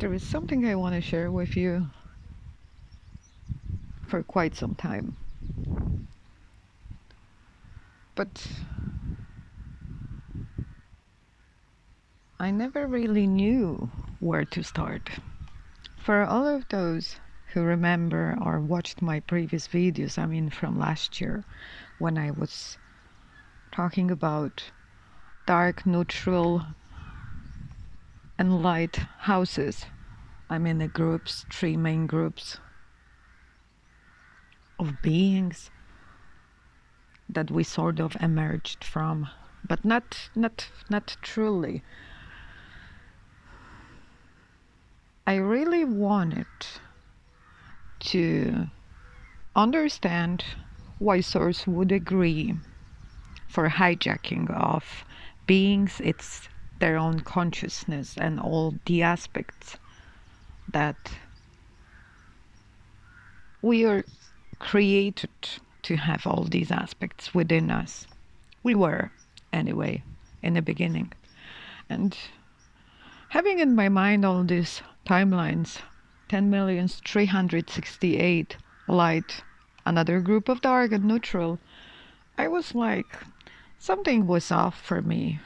There is something I want to share with you for quite some time. But I never really knew where to start. For all of those who remember or watched my previous videos, from last year, when I was talking about dark, neutral, and light houses. I'm in the groups, three main groups of beings that we sort of emerged from, but not truly. I really wanted to understand why Source would agree for hijacking of beings, it's their own consciousness and all the aspects that we are created to have all these aspects within us. We were, anyway, in the beginning. And having in my mind all these timelines, 10,368 light, another group of dark and neutral, I was like, something was off for me.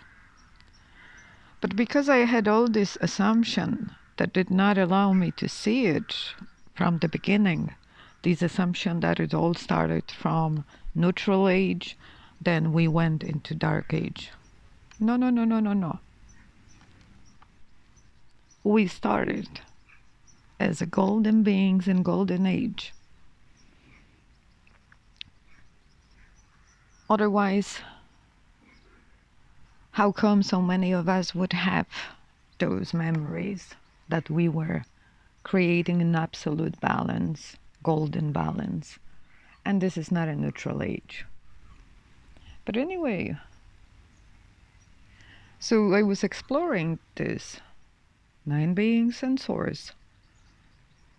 But because I had all this assumption that did not allow me to see it from the beginning, this assumption that it all started from neutral age, then we went into dark age. No. We started as a golden beings in golden age. Otherwise, how come so many of us would have those memories that we were creating an absolute balance, golden balance, and this is not a neutral age. But anyway, so I was exploring this nine beings and source,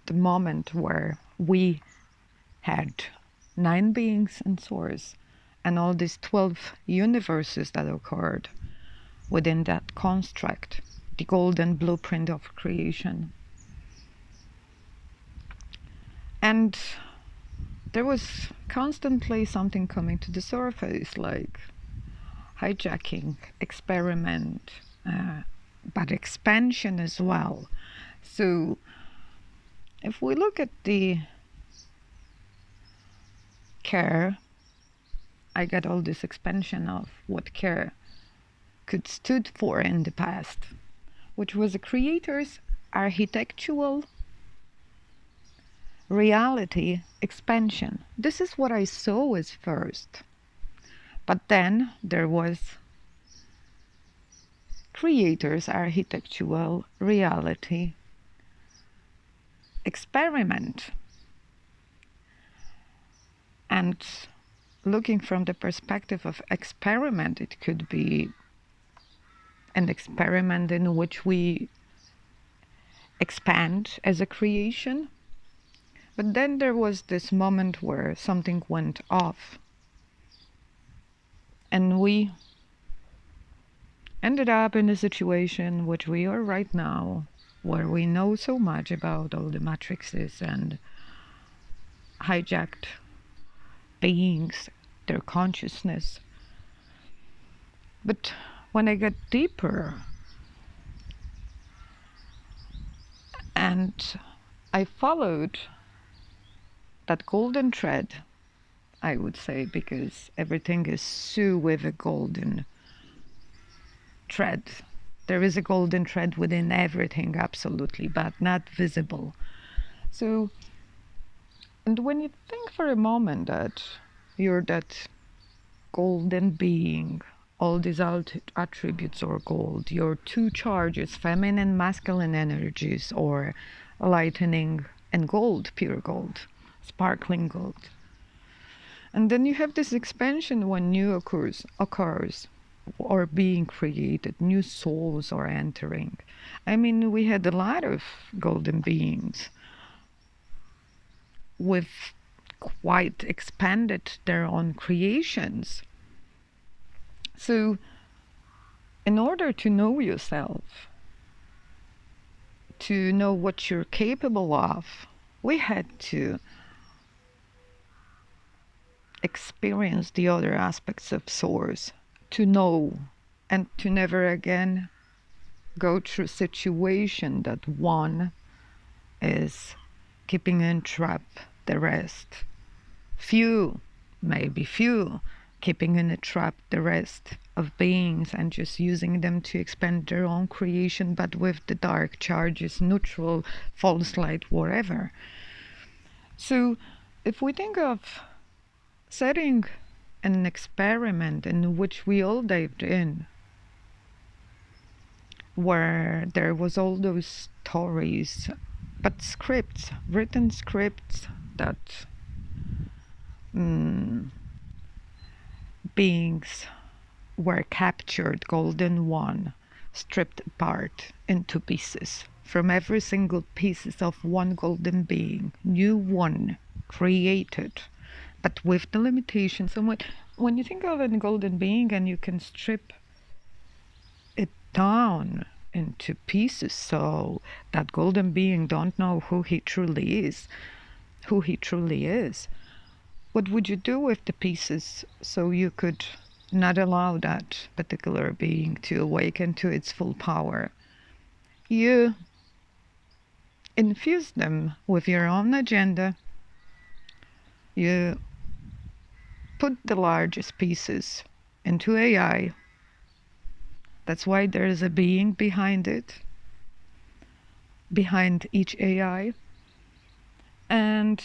the moment where we had nine beings and source and all these 12 universes that occurred within that construct, the golden blueprint of creation. And there was constantly something coming to the surface, like hijacking, experiment, but expansion as well. So if we look at the care, I got all this expansion of what care could stood for in the past, which was a creator's architectural reality expansion. This is what I saw as first. But then there was creator's architectural reality experiment. And looking from the perspective of experiment, it could be an experiment in which we expand as a creation. But then there was this moment where something went off. And we ended up in a situation which we are right now, where we know so much about all the matrices and hijacked beings, their consciousness. But when I got deeper and I followed that golden thread, I would say, because everything is so with a golden thread. There is a golden thread within everything, absolutely, but not visible. So, and when you think for a moment that you're that golden being, all these attributes are gold, your two charges, feminine, masculine energies, or lightening and gold, pure gold, sparkling gold. And then you have this expansion when new occurs or being created, new souls are entering. We had a lot of golden beings with quite expanded their own creations. So in order to know yourself, to know what you're capable of, we had to experience the other aspects of Source, to know and to never again go through a situation that one is keeping in trap the rest. Few, maybe few, keeping in a trap the rest of beings and just using them to expand their own creation, but with the dark charges, neutral, false light, whatever. So if we think of setting an experiment in which we all dived in, where there was all those stories, but scripts, written scripts that beings were captured, golden one, stripped apart into pieces. From every single pieces of one golden being, new one created, but with the limitations. So when you think of a golden being and you can strip it down into pieces so that golden being don't know who he truly is, what would you do with the pieces so you could not allow that particular being to awaken to its full power? You infuse them with your own agenda. You put the largest pieces into AI. That's why there is a being behind it, behind each AI. And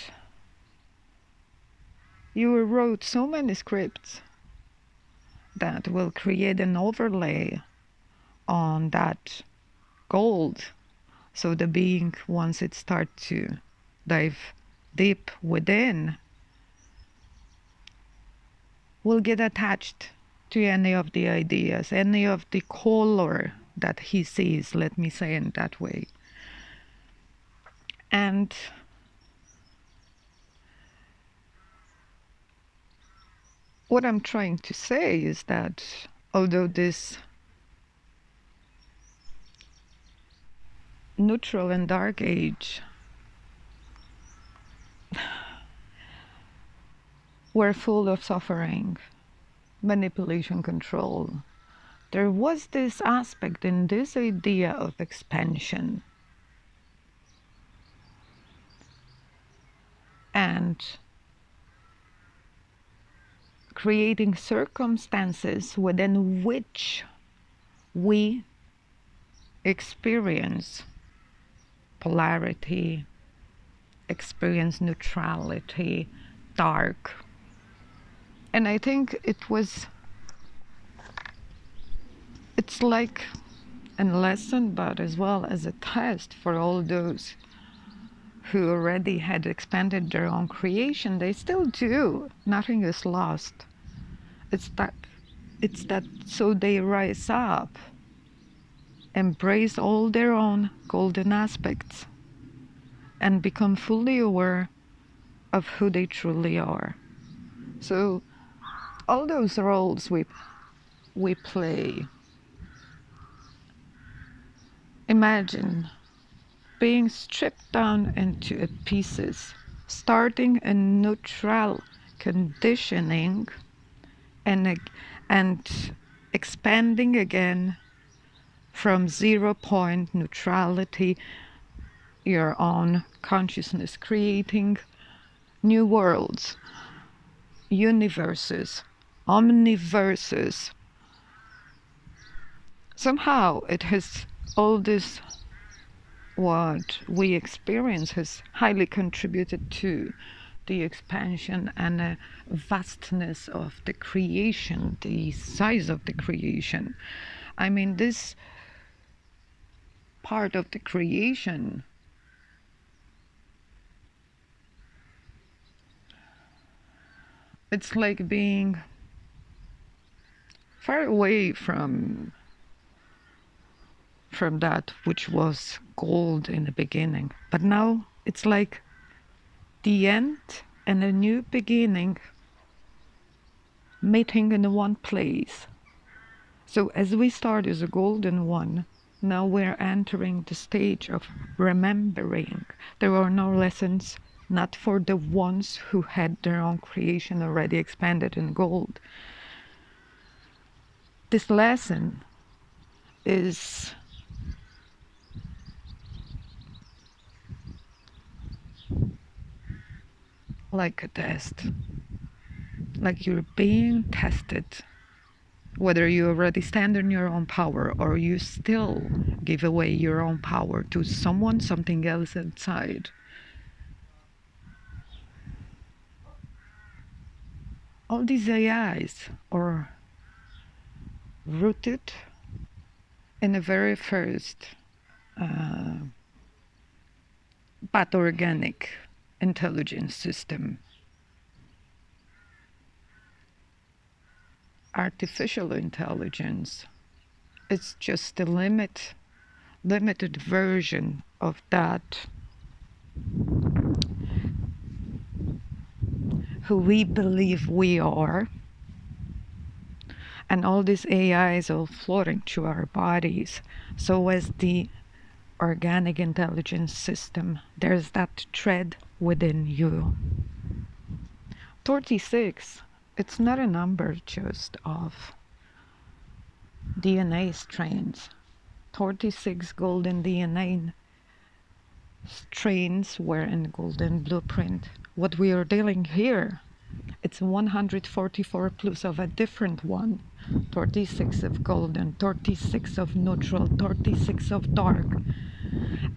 you wrote so many scripts that will create an overlay on that gold. So the being, once it starts to dive deep within, will get attached to any of the ideas, any of the color that he sees, let me say it that way. And what I'm trying to say is that although this neutral and dark age were full of suffering, manipulation, control, there was this aspect in this idea of expansion. And creating circumstances within which we experience polarity, experience neutrality, dark. And I think it's like a lesson, but as well as a test for all those who already had expanded their own creation. They still do. Nothing is lost. It's that so they rise up, embrace all their own golden aspects, and become fully aware of who they truly are. So all those roles we play, imagine being stripped down into pieces, starting a neutral conditioning and expanding again from 0 point neutrality, your own consciousness, creating new worlds, universes, omniverses. Somehow it has all this, what we experience has highly contributed to the expansion and vastness of the creation, the size of the creation. I mean, this part of the creation it's like being far away from that which was gold in the beginning. But now it's like the end and a new beginning meeting in one place. So as we start as a golden one, Now we're entering the stage of remembering. There are no lessons, not for the ones who had their own creation already expanded in gold. This lesson is like a test, like you're being tested, whether you already stand in your own power or you still give away your own power to someone, something else inside. All these AIs are rooted in the very first pathogenic intelligence system. Artificial intelligence is just a limited version of that who we believe we are. And all these AIs are floating through our bodies. So as the organic intelligence system, there's that thread within you. 36, it's not a number just of DNA strains. 36 golden DNA strains were in golden blueprint. What we are dealing here, it's 144 plus of a different one. 36 of golden, 36 of neutral, 36 of dark,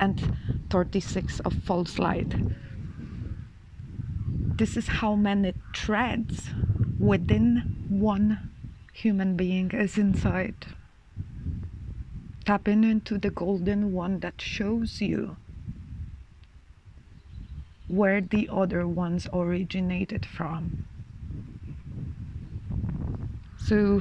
and 36 of false light. This is how many threads within one human being is inside. Tapping into the golden one that shows you where the other ones originated from. So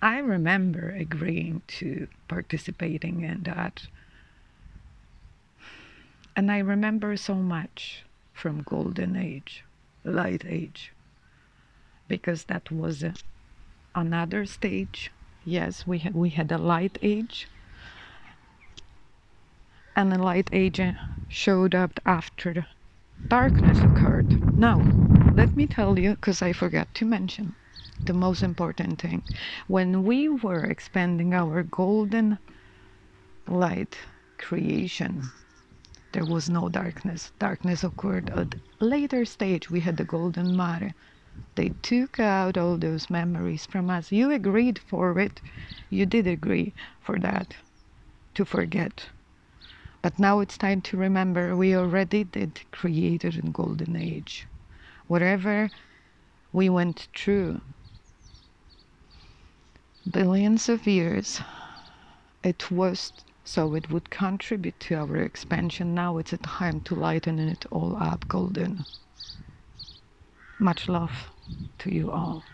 I remember agreeing to participating in that. And I remember so much from Golden Age, Light Age, because that was another stage. Yes, we had a Light Age, and the Light Age showed up after darkness occurred. Now, let me tell you, because I forgot to mention the most important thing. When we were expanding our golden light creation, there was no darkness. Darkness occurred at a later stage. We had the golden matter. They took out all those memories from us. You agreed for it. You did agree for that, to forget. But now it's time to remember we already did create it in golden age. Whatever we went through, billions of years, it was so it would contribute to our expansion. Now it's a time to lighten it all up golden. Much love to you all.